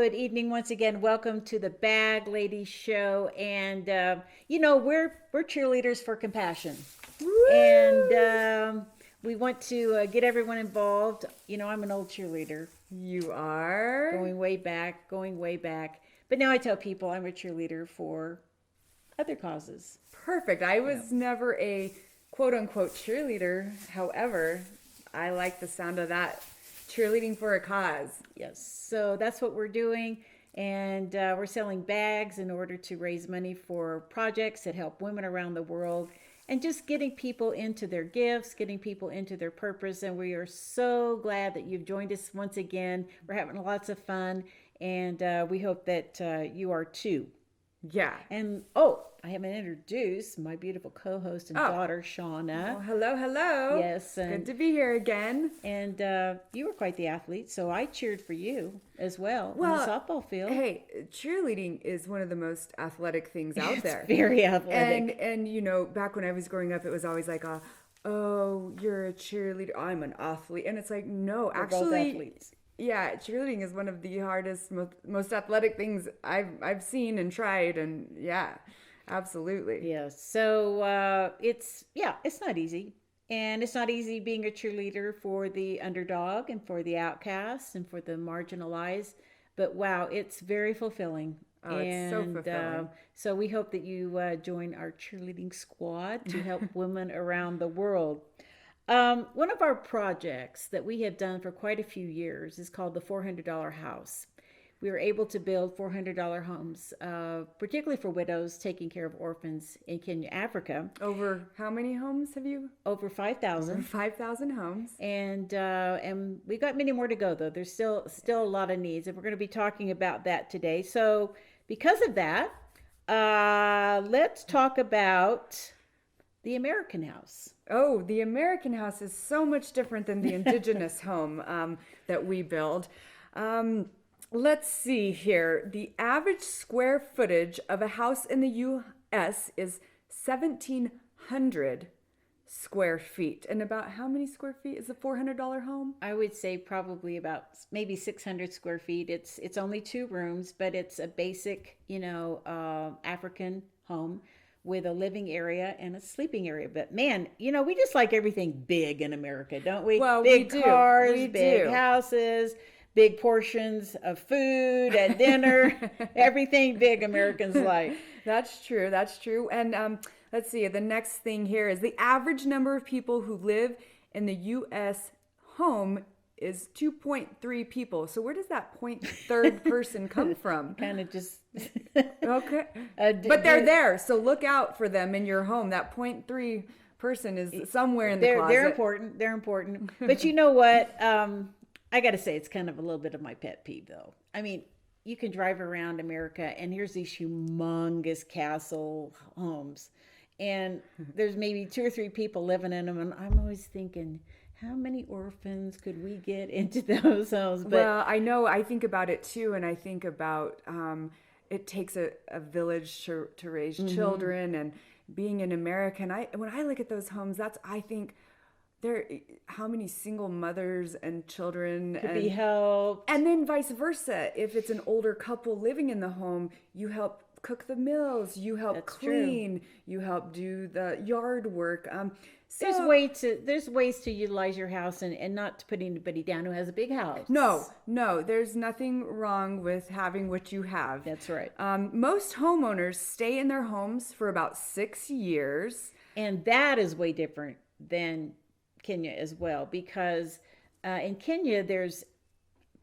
Good evening once again. Welcome to the Bag Ladies Show. And we're cheerleaders for compassion, and Woo! we want to get everyone involved. I'm an old cheerleader, You are? going way back, going way back. But now I tell people I'm a cheerleader for other causes. Perfect. I was never a quote unquote cheerleader. However, I like the sound of that. Cheerleading for a cause. Yes, so that's what we're doing. And we're selling bags in order to raise money for projects that help women around the world and just getting people into their gifts, getting people into their purpose. And we are so glad that you've joined us once again. We're having lots of fun, and we hope that you are too. Yeah. And I haven't introduced my beautiful co-host and daughter, Shauna. Well, hello. Yes, and Good to be here again. And you were quite the athlete, so I cheered for you as well on Well, the softball field. Hey, cheerleading is one of the most athletic things out there. It's very athletic. And back when I was growing up, it was always like, oh, you're a cheerleader. I'm an athlete. And it's like, no, We're actually, both athletes. yeah, cheerleading is one of the hardest, most athletic things I've seen and tried, and yeah, absolutely. Yeah. So it's not easy, and it's not easy being a cheerleader for the underdog and for the outcast and for the marginalized. But wow, it's very fulfilling. Oh, it's so fulfilling. So we hope that you join our cheerleading squad to help women around the world. One of our projects that we have done for quite a few years is called the $400 House. We were able to build $400 homes, particularly for widows taking care of orphans in Kenya, Africa. Over how many homes have you? Over 5,000. 5,000 homes. And we got many more to go, though. There's still a lot of needs, and we're going to be talking about that today. So because of that, let's talk about the American house. Oh, the American house is so much different than the indigenous home that we build. Let's see here. The average square footage of a house in the U.S. is 1,700 square feet. And about how many square feet is a $400 home? I would say probably about maybe 600 square feet. It's only 2 rooms, but it's a basic, African home with a living area and a sleeping area. But man, we just like everything big in America, don't we? Well, big we do. cars, We big do. houses, big portions of food at dinner, everything big Americans like. That's true. That's true. And let's see. The next thing here is the average number of people who live in the U.S. home is 2.3 people. So where does that third person come from? Kind of just Okay. But they're there. So look out for them in your home. That 0.3 person is somewhere in the closet. They're important. They're important. But you know what? I got to say, it's kind of a little bit of my pet peeve, though. I mean, you can drive around America, and here's these humongous castle homes, and there's maybe 2 or 3 people living in them, and I'm always thinking, how many orphans could we get into those homes? But Well, I know. I think about it too, and I think about it takes a village to raise children, and being an American. When I look at those homes, I think how many single mothers and children could be helped. and then vice versa. If it's an older couple living in the home, you help cook the meals, you help That's clean, you help do the yard work. There's ways to utilize your house and not to put anybody down who has a big house. No, there's nothing wrong with having what you have. That's right. Most homeowners stay in their homes for about 6 years. And that is way different than Kenya as well, because in Kenya there's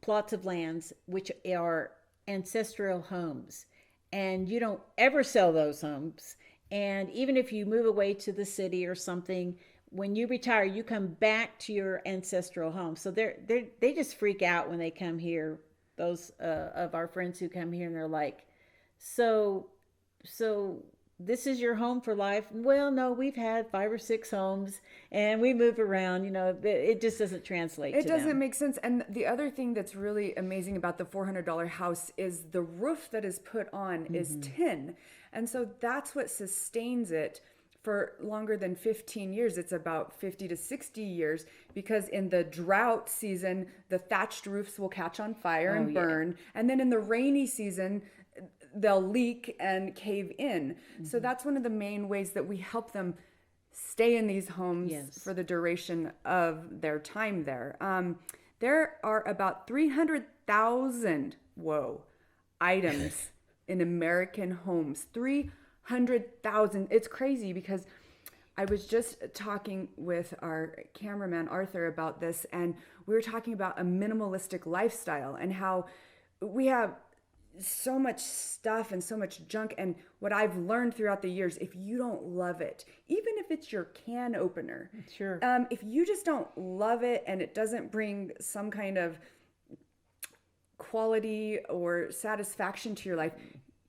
plots of lands which are ancestral homes, and you don't ever sell those homes. And even if you move away to the city or something, when you retire, you come back to your ancestral home. So they just freak out when they come here. Those of our friends who come here, and they're like, so this is your home for life? Well, no, we've had 5 or 6 homes and we move around. It just doesn't translate. It doesn't make sense. And the other thing that's really amazing about the $400 house is the roof that is put on is tin. And so that's what sustains it for longer than 15 years. It's about 50 to 60 years, because in the drought season, the thatched roofs will catch on fire and burn. And then in the rainy season, they'll leak and cave in. So that's one of the main ways that we help them stay in these homes for the duration of their time there. There are about 300,000, items in American homes. 300,000. It's crazy, because I was just talking with our cameraman Arthur about this, and we were talking about a minimalistic lifestyle and how we have so much stuff and so much junk. And what I've learned throughout the years, if you don't love it, even if it's your can opener, if you just don't love it and it doesn't bring some kind of quality or satisfaction to your life,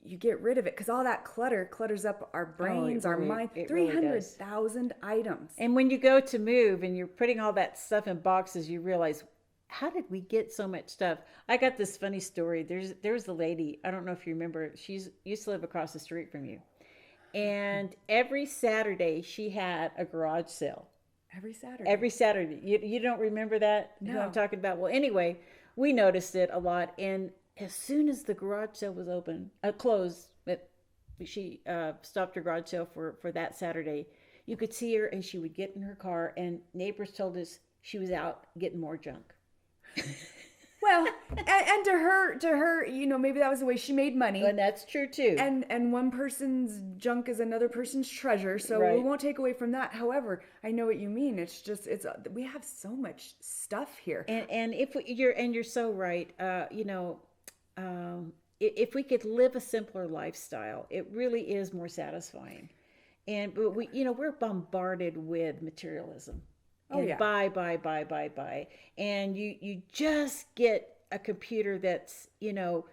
you get rid of it, because all that clutters up our brains, our mind. 300,000 items. And when you go to move and you're putting all that stuff in boxes, you realize, how did we get so much stuff? I got this funny story. There's a lady, I don't know if you remember, she's used to live across the street from you. And every Saturday she had a garage sale. Every Saturday. You don't remember that? No. Who I'm talking about? Well, anyway, we noticed it a lot. And as soon as the garage sale was closed, she stopped her garage sale for that Saturday, you could see her, and she would get in her car, and neighbors told us she was out getting more junk. Well, and to her, maybe that was the way she made money. And that's true too. And one person's junk is another person's treasure, so we won't take away from that. However, I know what you mean. We have so much stuff here. And you're so right. If we could live a simpler lifestyle, it really is more satisfying. But we're bombarded with materialism. Buy. And you just get a computer that's, in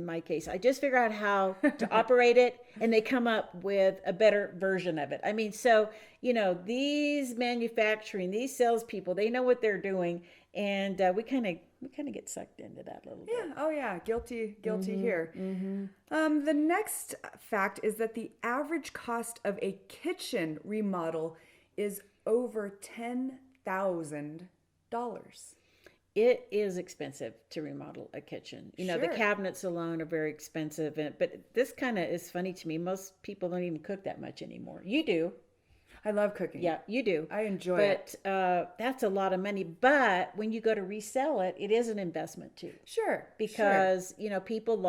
my case, I just figure out how to operate it, and they come up with a better version of it. I mean, so, these these salespeople, they know what they're doing, and we kind of get sucked into that a little bit. Yeah. Oh yeah. Guilty here. The next fact is that the average cost of a kitchen remodel is over $10,000. It is expensive to remodel a kitchen. The cabinets alone are very expensive. But this kind of is funny to me. Most people don't even cook that much anymore. You do. I love cooking. Yeah, you do. I enjoy it. But that's a lot of money. But when you go to resell it, it is an investment too. Sure. Because, people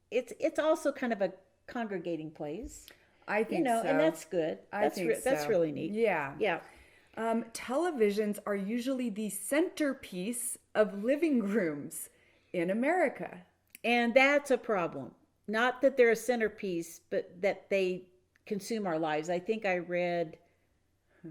it's also kind of a congregating place. I think so. And that's good. That's really neat. Yeah. Yeah. Televisions are usually the centerpiece of living rooms in America. And that's a problem. Not that they're a centerpiece, but that they consume our lives. I think I read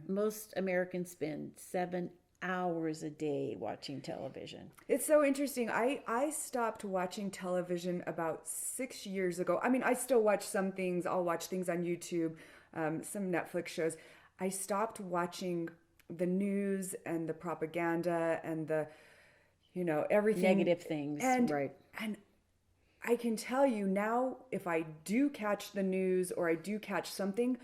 most Americans spend 7 hours a day watching television. It's so interesting. I stopped watching television about 6 years ago. I mean, I still watch some things. I'll watch things on YouTube, some Netflix shows. I stopped watching the news and the propaganda and the, everything. Negative things. And I can tell you now, if I do catch the news or I do catch something,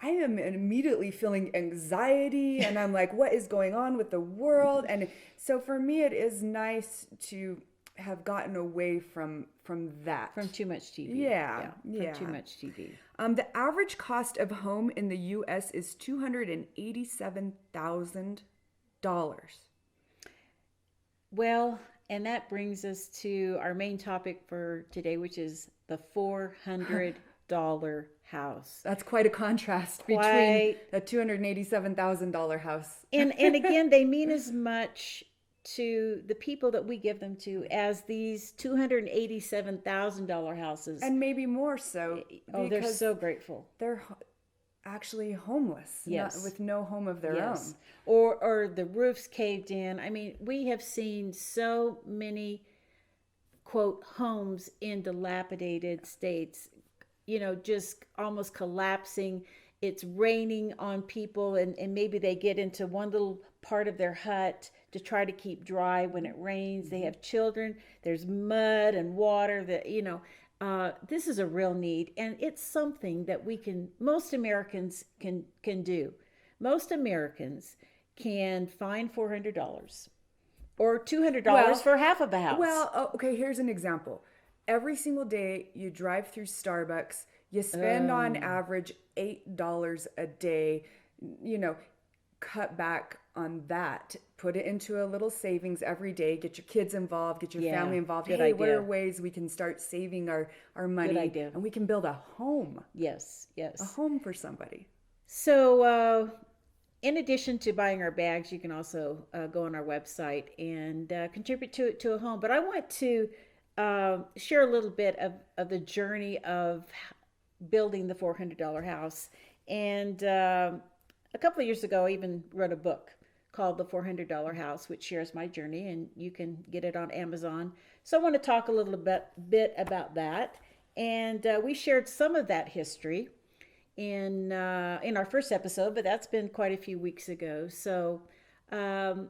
I am immediately feeling anxiety, and I'm like, what is going on with the world? And so for me, it is nice to have gotten away from that. From too much TV. Yeah. From too much TV. The average cost of home in the U.S. is $287,000. Well, and that brings us to our main topic for today, which is the $400 house. That's quite a contrast between a $287,000 house. And again, they mean as much to the people that we give them to as these $287,000 houses. And maybe more so. Oh, they're so grateful. They're actually homeless. Yes. With no home of their own. Or the roofs caved in. I mean, we have seen so many, quote, homes in dilapidated states, just almost collapsing. It's raining on people, and maybe they get into one little part of their hut to try to keep dry when it rains. They have children. There's mud and water that, This is a real need, and it's something that most Americans can do. Most Americans can find $400 or $200 Well, for half of a house. okay, here's an example. Every single day you drive through Starbucks, you spend on Oh, average $8 a day. You know, cut back on that. Put it into a little savings every day. Get your kids involved, get your yeah, family involved. good Hey, what are idea. ways we can start saving our Good money idea. and we can build Yes, a yes. home for somebody? So, in addition to buying our bags, you can also go on our website and contribute to a home. But I want to share a little bit of the journey of building the $400 house. And a couple of years ago, I even wrote a book called The $400 House, which shares my journey, and you can get it on Amazon. So I want to talk a little bit about that. And we shared some of that history in our first episode, but that's been quite a few weeks ago. So um,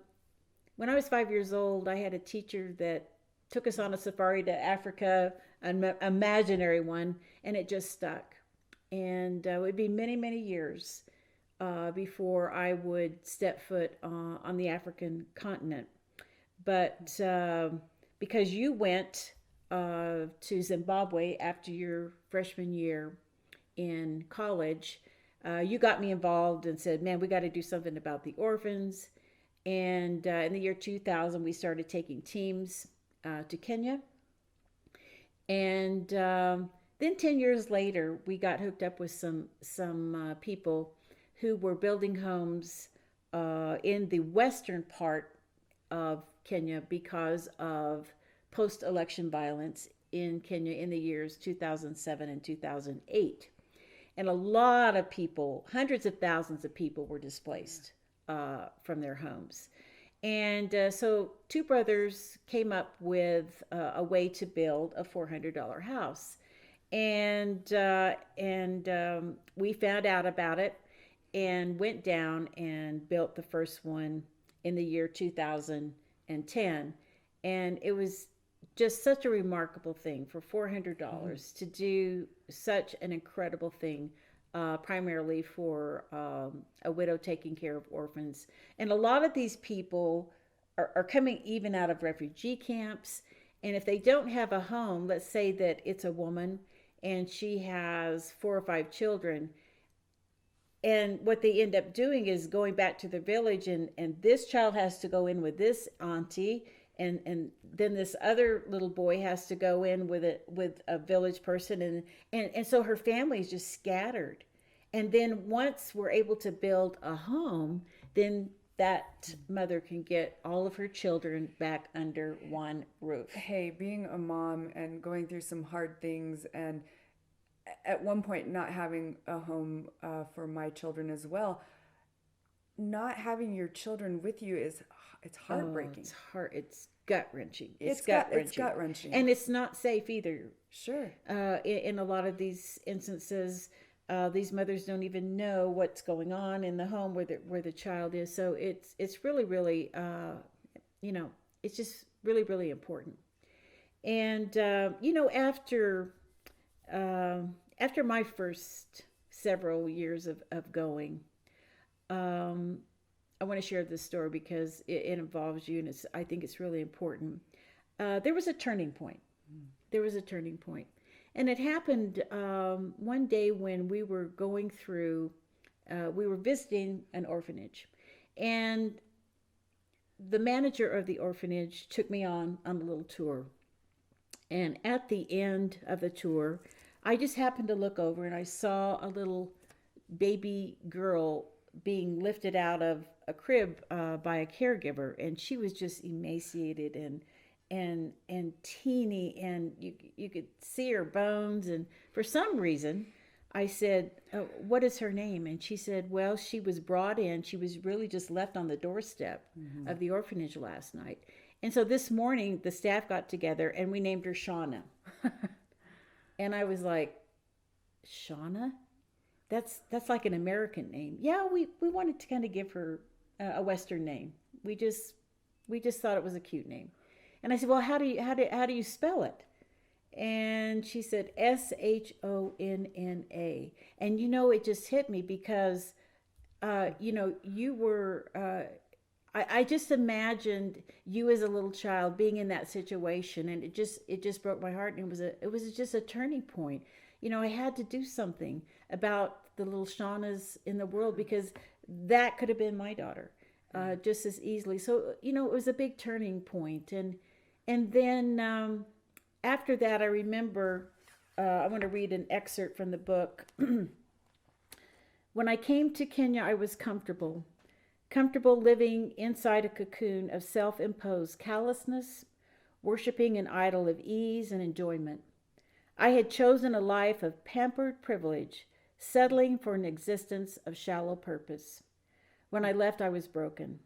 when I was 5 years old, I had a teacher that took us on a safari to Africa, an imaginary one, and it just stuck. And it would be many, many years before I would step foot on the African continent. But because you went to Zimbabwe after your freshman year in college, you got me involved and said, man, we got to do something about the orphans. And in the year 2000, we started taking teams to Kenya. And then 10 years later, we got hooked up with some people who were building homes in the western part of Kenya because of post-election violence in Kenya in the years 2007 and 2008. And a lot of people, hundreds of thousands of people, were displaced from their homes. And so two brothers came up with a way to build a $400 house. And we found out about it and went down and built the first one in the year 2010. And it was just such a remarkable thing for $400 to do such an incredible thing, primarily for a widow taking care of orphans. And a lot of these people are coming even out of refugee camps. And if they don't have a home, let's say that it's a woman and she has 4 or 5 children, and what they end up doing is going back to the village, and this child has to go in with this auntie, and then this other little boy has to go in with a village person, and so her family is just scattered. And then once we're able to build a home, then that mother can get all of her children back under one roof. Hey, being a mom and going through some hard things, and at one point not having a home for my children as well, not having your children with you is it's Oh, heartbreaking. it's hard. It's gut wrenching. It's It's gut wrenching, gut wrenching. and it's not safe either. Sure. In a lot of these instances, these mothers don't even know what's going on in the home where the child is. So it's really really you know it's just really really important. And after my first several years of going, um, I want to share this story because it involves you, and I think it's really important. There was a turning point. There was a turning point, and it happened one day when we were going through. We were visiting an orphanage, and the manager of the orphanage took me on a little tour. And at the end of the tour, I just happened to look over and I saw a little baby girl being lifted out of a crib by a caregiver, and she was just emaciated and teeny, and you could see her bones. And for some reason, I said, oh, "What is her name?" And she said, "Well, she was brought in. She was really just left on the doorstep of the orphanage last night." And so this morning, the staff got together and we named her Shauna. And I was like, Shauna? That's like an American name. Yeah, we wanted to kind of give her a Western name. We just thought it was a cute name. And I said, well, how do you spell it? And she said, Shonna. And it just hit me because, you were, I just imagined you as a little child being in that situation, and it just broke my heart. And it was just a turning point. I had to do something about the little Shaunas in the world, because that could have been my daughter, just as easily. So it was a big turning point. And then after that, I remember, I want to read an excerpt from the book. When I came to Kenya, I was comfortable living inside a cocoon of self-imposed callousness, worshiping an idol of ease and enjoyment. I had chosen a life of pampered privilege, settling for an existence of shallow purpose. When I left, I was broken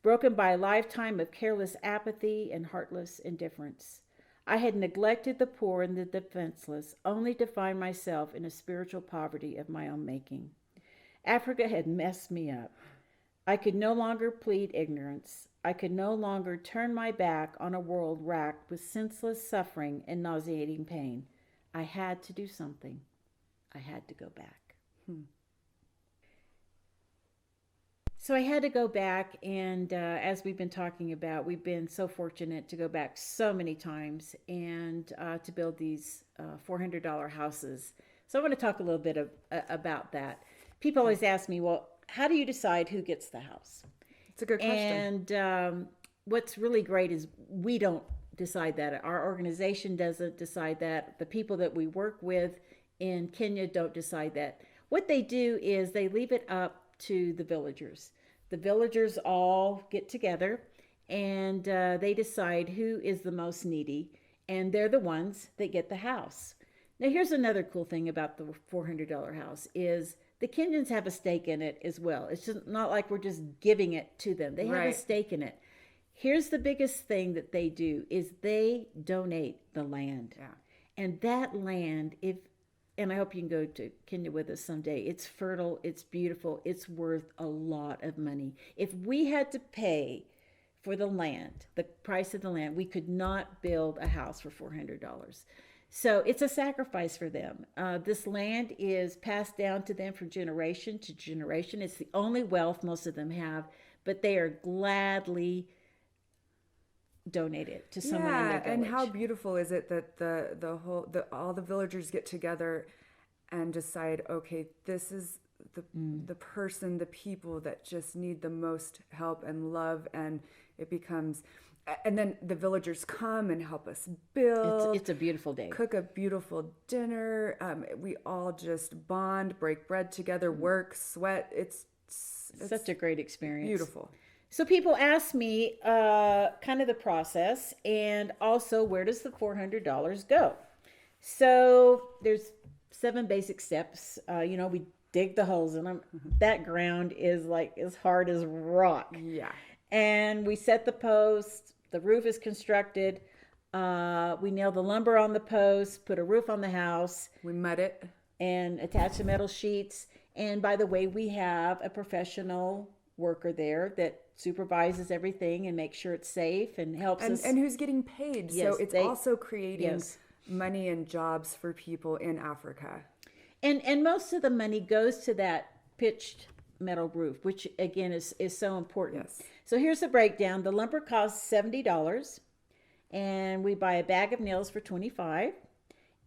by a lifetime of careless apathy and heartless indifference. I had neglected the poor and the defenseless, only to find myself in a spiritual poverty of my own making. Africa had messed me up. I could no longer plead ignorance. I could no longer turn my back on a world racked with senseless suffering and nauseating pain. I had to do something. I had to go back. So I had to go back, and as we've been talking about, we've been so fortunate to go back so many times and to build these $400 houses. So I want to talk a little bit about that. People always ask me, well, how do you decide who gets the house? It's a good question. And what's really great is we don't decide that. Our organization doesn't decide that. The people that we work with in Kenya don't decide that. What they do is they leave it up to the villagers. The villagers all get together, and they decide who is the most needy, and they're the ones that get the house. Now, here's another cool thing about the $400 house is the Kenyans have a stake in it as well. It's just not like we're just giving it to them. They have a stake in it. Here's the biggest thing that they do is they donate the land. Yeah. And that land, and I hope you can go to Kenya with us someday. It's fertile, it's beautiful, it's worth a lot of money. If we had to pay for the land, the price of the land, we could not build a house for $400. So it's a sacrifice for them. This land is passed down to them from generation to generation. It's the only wealth most of them have, but they are gladly donate it to someone in their village. And how beautiful is it that all the villagers get together and decide, okay, this is the person, the people that just need the most help and love, and it becomes, and then the villagers come and help us build. It's a beautiful day. Cook a beautiful dinner. We all just bond, break bread together, work, sweat. It's such a great experience. Beautiful. So people ask me kind of the process, and also where does the $400 go? So there's 7 basic steps. We dig the holes in them. That ground is like as hard as rock. Yeah. And we set the posts. The roof is constructed. We nail the lumber on the posts, put a roof on the house. We mud it. And attach the metal sheets. And by the way, we have a professional worker there that supervises everything and makes sure it's safe and helps us. And who's getting paid. Yes, so it's also creating money and jobs for people in Africa. And most of the money goes to that pitched metal roof, which again is so important. Yes. So here's the breakdown. The lumber costs $70, and we buy a bag of nails for $25,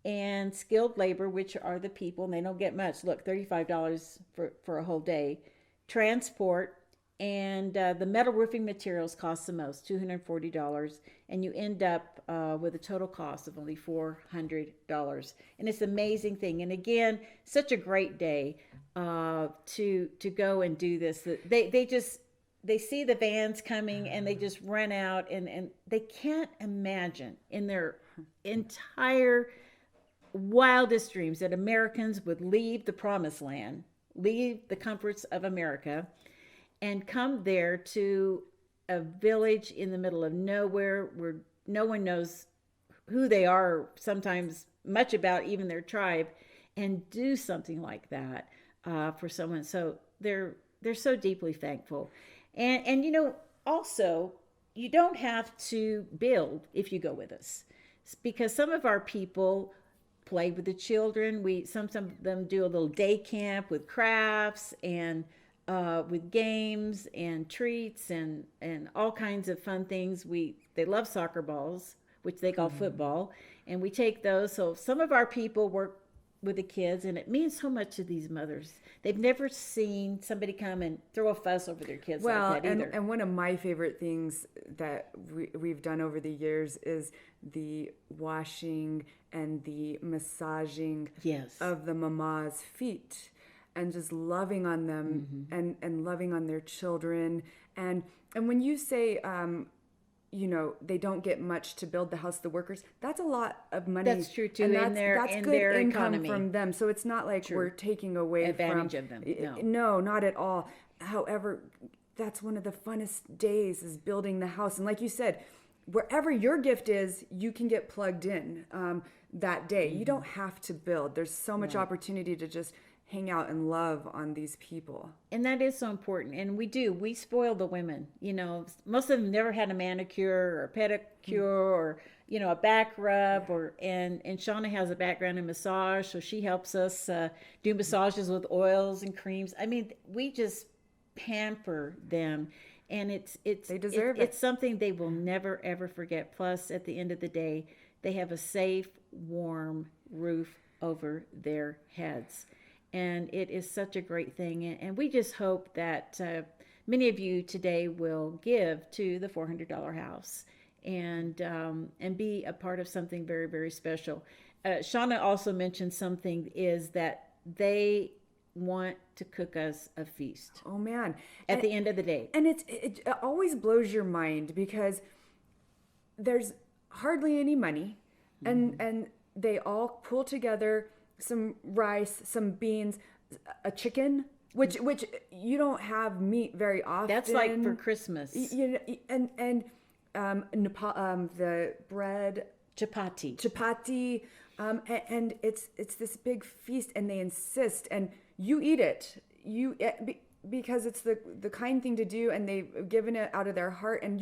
and skilled labor, which are the people, and they don't get much. Look, $35 for a whole day. Transport, and the metal roofing materials cost the most, $240, and you end up with a total cost of only $400. And it's an amazing thing. And again, such a great day to go and do this. They see the vans coming, and they just run out, and they can't imagine in their entire wildest dreams that Americans would leave the promised land, leave the comforts of America, and come there to a village in the middle of nowhere where no one knows who they are, sometimes much about even their tribe, and do something like that for someone. So they're so deeply thankful. And also, you don't have to build if you go with us. because some of our people play with the children. Some of them do a little day camp with crafts and with games and treats and all kinds of fun things. They love soccer balls, which they call football, and we take those. So some of our people work with the kids, and it means so much to these mothers. They've never seen somebody come and throw a fuss over their kids like that either. And one of my favorite things that we've done over the years is the washing and the massaging Yes. of the mama's feet, and just loving on them and loving on their children. And when you say they don't get much to build the house, the workers, that's a lot of money. That's true too. And In that's in good their income economy. from them. So it's not like we're taking away Advantage of them. No, not at all. However, that's one of the funnest days, is building the house. And like you said, wherever your gift is, you can get plugged in that day. You don't have to build. There's so much opportunity to just hang out and love on these people. And that is so important. And we spoil the women. Most of them never had a manicure or a pedicure or, a back rub and Shauna has a background in massage. So she helps us do massages with oils and creams. I mean, we just pamper them, and They deserve it. It's something they will never, ever forget. Plus, at the end of the day, they have a safe, warm roof over their heads. And it is such a great thing. And we just hope that many of you today will give to the $400 house and be a part of something very, very special. Shauna also mentioned something is that they want to cook us a feast. Oh man! At the end of the day. And it always blows your mind, because there's hardly any money, and they all pull together some rice, some beans, a chicken, which you don't have meat very often. That's like for Christmas. And the bread, chapati, and it's this big feast, and they insist, and you eat it, because it's the kind thing to do, and they've given it out of their heart, and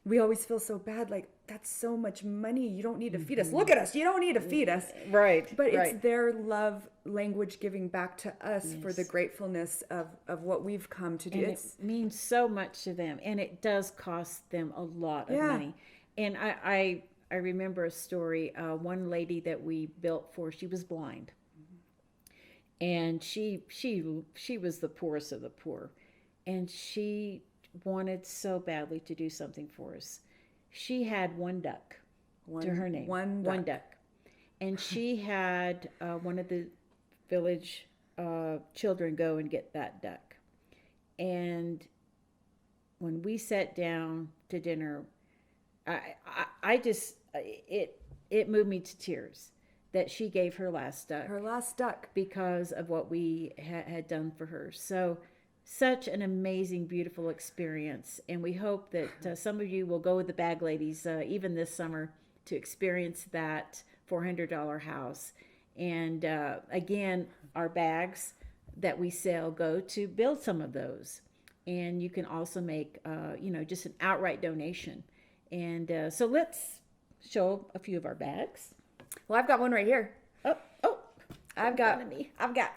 we always feel so bad, like, that's so much money, you don't need to feed us. Look at us, you don't need to feed us. Right. But it's their love language giving back to us for the gratefulness of what we've come to do. And it means so much to them, and it does cost them a lot of money. And I remember a story, one lady that we built for, she was blind. And she was the poorest of the poor, and she wanted so badly to do something for us. She had one duck to her name. One duck. And she had one of the village children go and get that duck. And when we sat down to dinner, I just it moved me to tears that she gave her last duck because of what we had done for her. So such an amazing, beautiful experience. And we hope that some of you will go with the Bag Ladies even this summer to experience that $400 house. And again, our bags that we sell go to build some of those. And you can also make, just an outright donation. And so let's show a few of our bags. Well, I've got one right here. Oh, I've got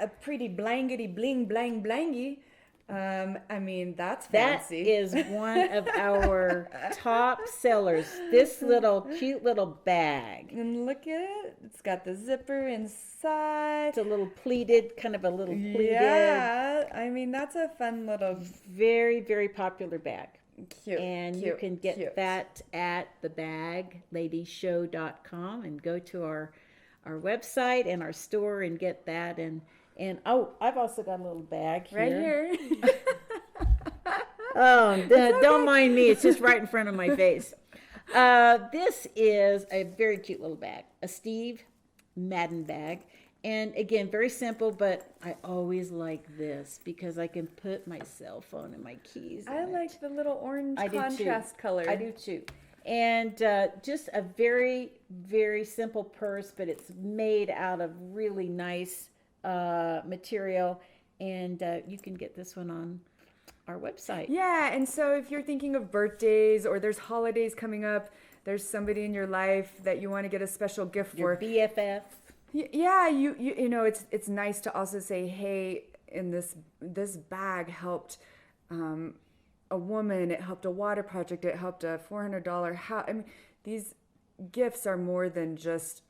a pretty blankety bling blang blangy. I mean, that's fancy. That is one of our top sellers. This little cute little bag. And look at it. It's got the zipper inside. It's a little pleated, kind of a little pleated. Yeah, I mean, that's a fun little... Very, very popular bag. Cute. And you can get that at thebagladyshow.com and go to our website and our store and get that. And I've also got a little bag here. Right here. Don't mind me. It's just right in front of my face. This is a very cute little bag, a Steve Madden bag. And again, very simple, but I always like this because I can put my cell phone and my keys in I like the little orange contrast color. I do too. And just a very, very simple purse, but it's made out of really nice material. And you can get this one on our website. Yeah, and so if you're thinking of birthdays or there's holidays coming up, there's somebody in your life that you want to get a special gift Your for. BFF. Yeah, you know, it's nice to also say, hey, in this bag helped a woman, it helped a water project, it helped a $400 house. I mean, these gifts are more than just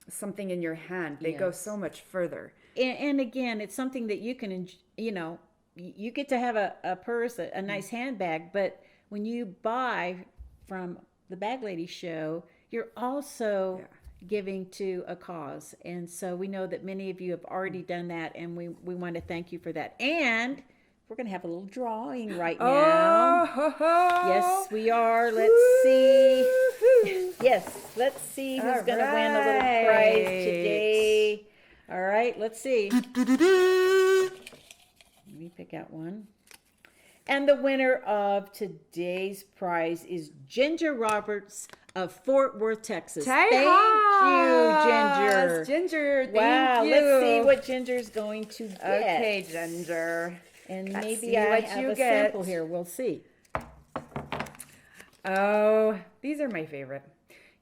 something in your hand. They go Yes. so much further. And again, it's something that you can, you know, you get to have a purse, a nice handbag, but when you buy from the Bag Lady Show, you're also giving to a cause. And so we know that many of you have already done that, and we want to thank you for that. And we're going to have a little drawing right now. Oh, Yes, we are. Let's see. Yes, let's see who's going to win a little prize today. All right, let's see. Let me pick out one. And the winner of today's prize is Ginger Roberts of Fort Worth, Texas. Thank you, Ginger. Ginger, thank wow, you. let's see what Ginger's going to get. Okay, Ginger. And Let's maybe see I what have you a get. sample here. We'll see. Oh, these are my favorite.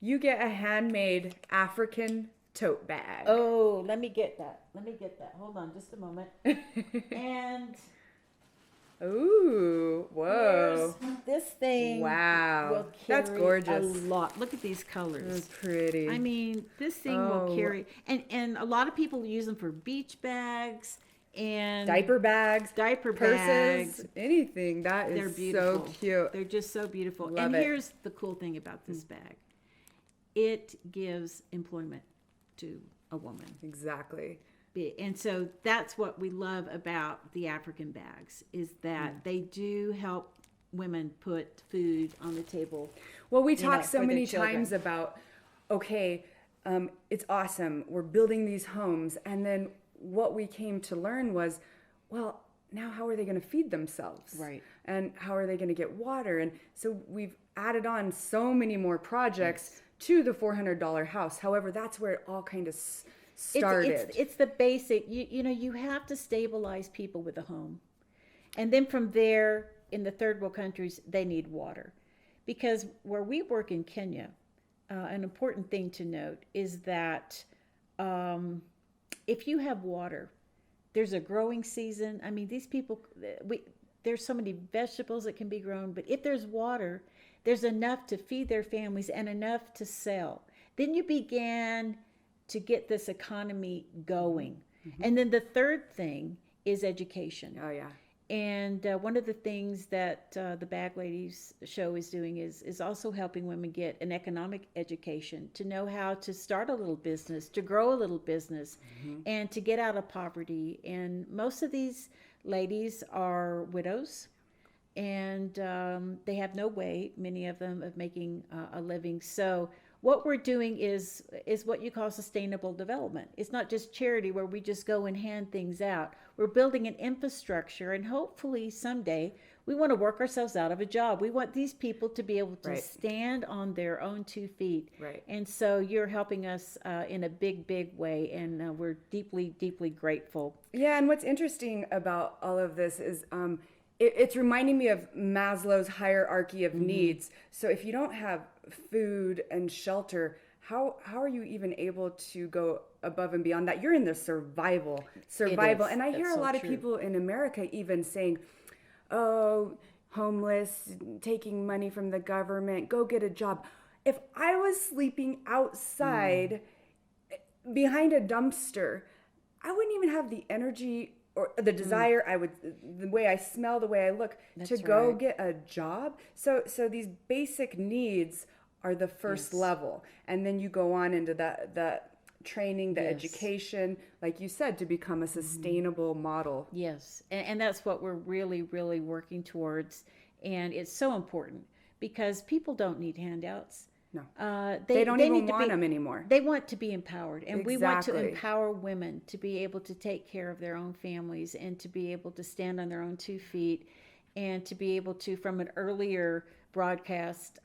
You get a handmade African tote bag. Oh, let me get that. Hold on just a moment. And ooh, whoa. this thing wow. will carry That's gorgeous. a lot. Look at these colors. That's pretty. I mean, this thing will carry, and a lot of people use them for beach bags and diaper bags, purses, bags, anything. That is They're beautiful. so cute. They're just so beautiful. Love and it. here's the cool thing about this bag. It gives employment to a woman. Exactly. And so that's what we love about the African bags, is that they do help women put food on the table. Well, we talk so for their many children. times about, okay, it's awesome. We're building these homes. And then what we came to learn was, well, now how are they going to feed themselves? Right. And how are they going to get water? And so we've added on so many more projects to the $400 house. However, that's where it all kind of started. It's the basic, you know, you have to stabilize people with a home. And then from there, in the third world countries, they need water. Because where we work in Kenya, an important thing to note is that if you have water, there's a growing season. I mean, these people, there's so many vegetables that can be grown, but if there's water, there's enough to feed their families and enough to sell. Then you began to get this economy going. And then the third thing is education. Oh, yeah. And one of the things that the Bag Ladies show is doing is also helping women get an economic education, to know how to start a little business, to grow a little business, and to get out of poverty. And most of these ladies are widows, and they have no way, many of them, of making a living. So what we're doing is what you call sustainable development. It's not just charity where we just go and hand things out. We're building an infrastructure, and hopefully someday we want to work ourselves out of a job. We want these people to be able to stand on their own 2 feet. Right. And so you're helping us in a big, big way, and we're deeply, deeply grateful. Yeah, and what's interesting about all of this is it's reminding me of Maslow's hierarchy of needs. So if you don't have food and shelter, how are you even able to go above and beyond that? You're in the survival. And I hear a lot of people in America even saying, oh, homeless, taking money from the government, go get a job. If I was sleeping outside behind a dumpster, I wouldn't even have the energy or the desire, the way I smell, the way I look, to go get a job. So these basic needs are the first level. And then you go on into the training, the education, like you said, to become a sustainable model. Yes. And that's what we're really, really working towards. And it's so important because people don't need handouts. No, they don't even want them anymore. They want to be empowered, and we want to Exactly. empower women to be able to take care of their own families and to be able to stand on their own 2 feet, and to be able to, from an earlier broadcast,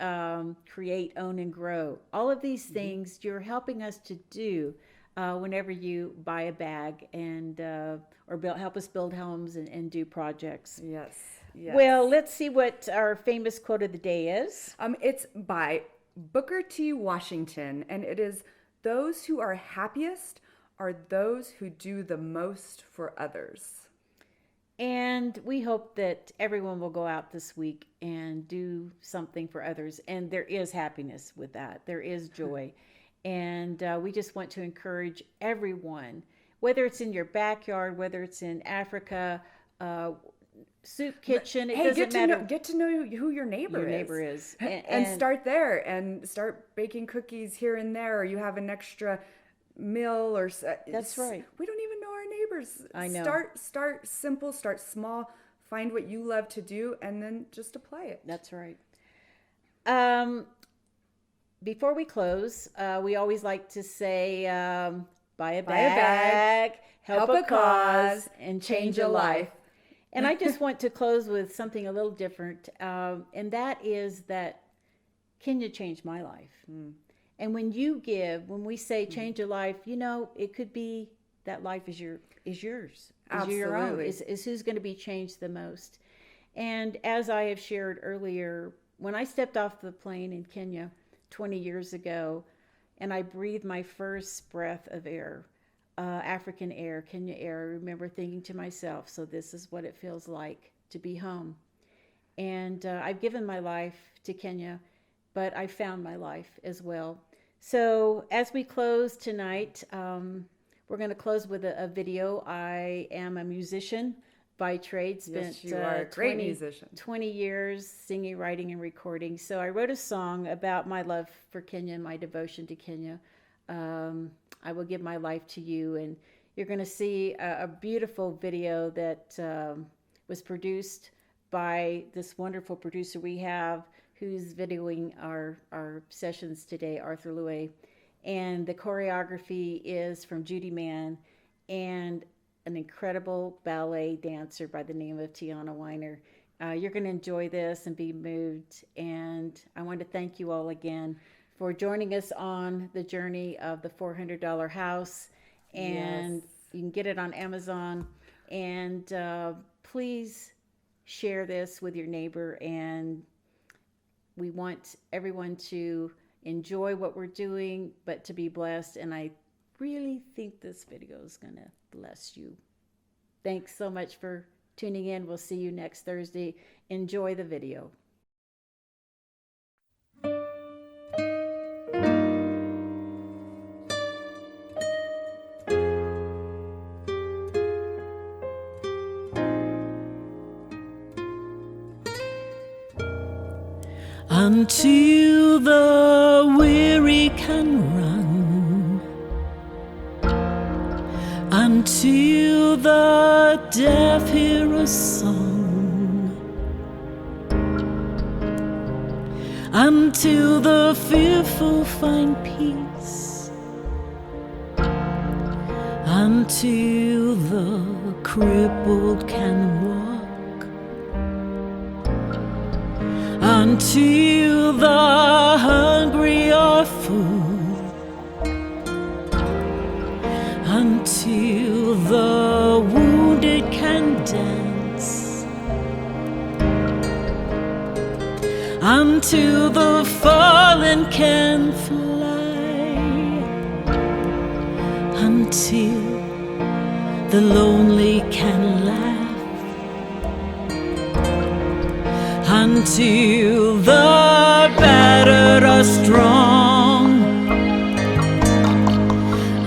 create, own, and grow. All of these things you're helping us to do whenever you buy a bag and or help us build homes and do projects. Yes. Well, let's see what our famous quote of the day is. It's by Booker T. Washington, and it is, those who are happiest are those who do the most for others. And we hope that everyone will go out this week and do something for others. And there is happiness with that, there is joy. And we just want to encourage everyone, whether it's in your backyard, whether it's in Africa, soup kitchen, it Hey, doesn't matter. get to know who your neighbor is. And start there and start baking cookies here and there, or you have an extra meal or That's right. We don't even know our neighbors. I know. Start simple, start small, find what you love to do, and then just apply it. That's right. Before we close, we always like to say, buy a bag, help a cause, and change a life. And I just want to close with something a little different, and that is that Kenya changed my life. And when you give, when we say change a life, it could be that life is yours, is your own, is who's going to be changed the most. And as I have shared earlier, when I stepped off the plane in Kenya 20 years ago, and I breathed my first breath of air, African air, Kenya air, I remember thinking to myself, so this is what it feels like to be home. And I've given my life to Kenya, but I found my life as well. So as we close tonight, we're going to close with a video. I am a musician by trade. Yes, you are a great musician. 20 years singing, writing, and recording. So I wrote a song about my love for Kenya and my devotion to Kenya. I will give my life to you. And you're going to see a beautiful video that was produced by this wonderful producer we have, who's videoing our sessions today, Arthur Louis. And the choreography is from Judy Mann and an incredible ballet dancer by the name of Tiana Weiner. You're going to enjoy this and be moved. And I want to thank you all again for joining us on the journey of the $400 house. And you can get it on Amazon. And please share this with your neighbor. And we want everyone to enjoy what we're doing, but to be blessed. And I really think this video is going to bless you. Thanks so much for tuning in. We'll see you next Thursday. Enjoy the video. Until the weary can run, until the deaf hear a song, until the fearful find peace, until the crippled can walk, until the hungry are full, until the wounded can dance, until the fallen can fly, until the lonely can laugh, until the battered are strong,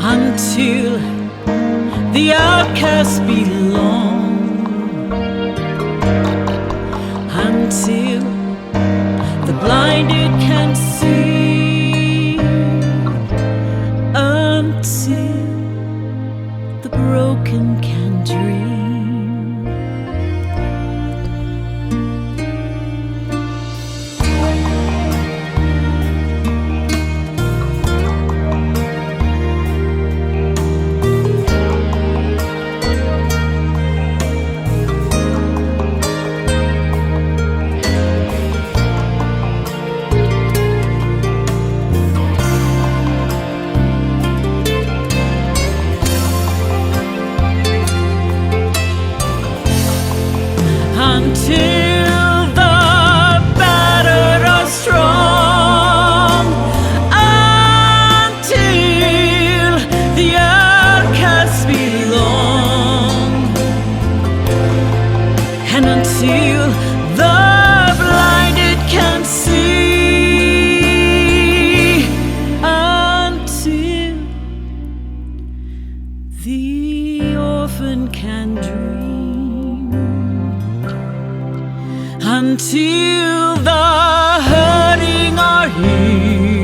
until the outcasts belong, until the blinded can see, until the broken can dream. until the hurting are healed.